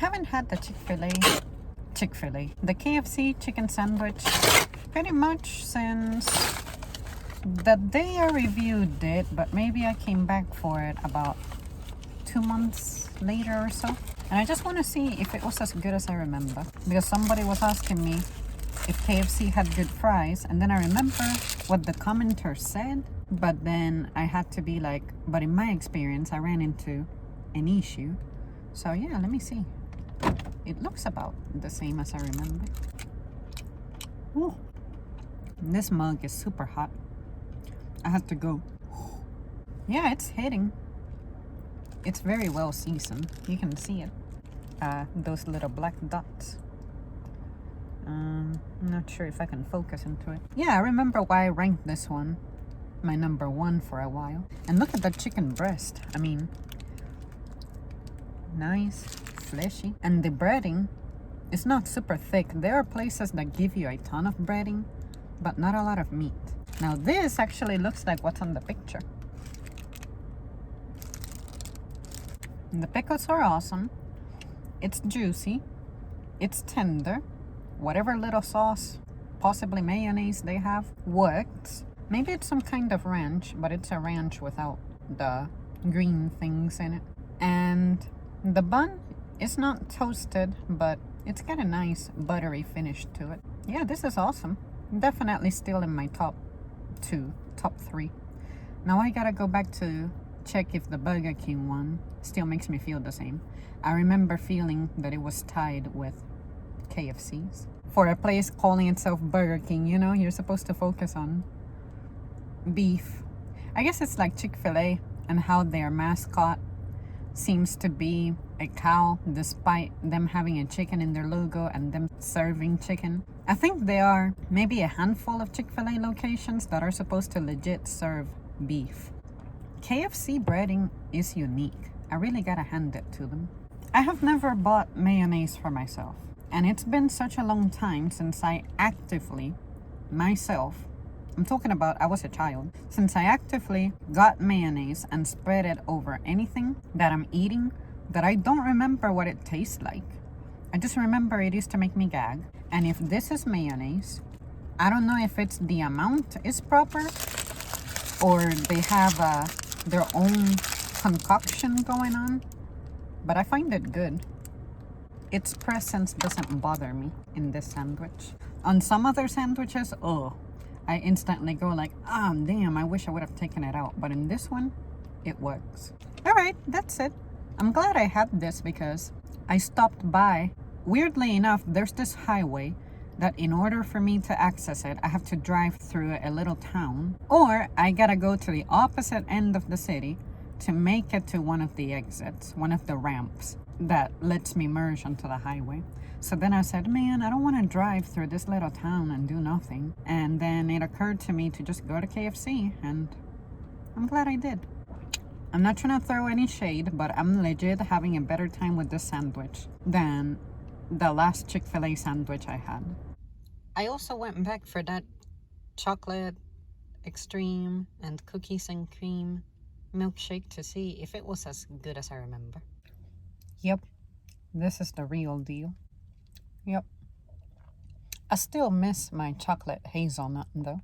haven't had the the KFC chicken sandwich pretty much since the day I reviewed it, but maybe I came back for it about 2 months later or so. And I just want to see if it was as good as I remember, because somebody was asking me if KFC had good fries, and then I remember what the commenter said, but then I had to be like, but in my experience I ran into an issue. So yeah, let me see. It looks about the same as I remember. Ooh. This mug is super hot. I had to go. Yeah, it's hitting. It's very well seasoned. You can see it. Those little black dots. I'm not sure if I can focus into it. Yeah, I remember why I ranked this one my number 1 for a while. And look at the chicken breast. I mean, nice, fleshy. And the breading is not super thick. There are places that give you a ton of breading, but not a lot of meat. Now this actually looks like what's on the picture. The pickles are awesome. It's juicy. It's tender. Whatever little sauce, possibly mayonnaise they have, works. Maybe it's some kind of ranch, but it's a ranch without the green things in it. And the bun is not toasted, but it's got a nice buttery finish to it. Yeah, this is awesome. Definitely still in my top 3. Now I gotta go back to check if the Burger King one still makes me feel the same. I remember feeling that it was tied with KFC's. For a place calling itself Burger King, you know, you're supposed to focus on beef. I guess it's like Chick-fil-A and how their mascot seems to be a cow, despite them having a chicken in their logo and them serving chicken. I think there are maybe a handful of Chick-fil-A locations that are supposed to legit serve beef. KFC breading is unique. I really gotta hand it to them. I have never bought mayonnaise for myself, and it's been such a long time since I actively, myself, I'm talking about I was a child, since I actively got mayonnaise and spread it over anything that I'm eating, that I don't remember what it tastes like. I just remember it used to make me gag. And if this is mayonnaise, I don't know if it's the amount is proper or they have their own concoction going on, but I find it good. Its presence doesn't bother me in this sandwich. On some other sandwiches, I instantly go like, damn, I wish I would have taken it out. But in this one, it works. All right, that's it. I'm glad I had this because I stopped by. Weirdly enough, there's this highway that in order for me to access it, I have to drive through a little town, or I gotta go to the opposite end of the city to make it to one of the exits, one of the ramps that lets me merge onto the highway. So then I said, man, I don't want to drive through this little town and do nothing. And then it occurred to me to just go to KFC, and I'm glad I did. I'm not trying to throw any shade, but I'm legit having a better time with this sandwich than the last Chick-fil-A sandwich I had. I also went back for that chocolate extreme and cookies and cream milkshake to see if it was as good as I remember. Yep, this is the real deal. Yep. I still miss my chocolate hazelnut though.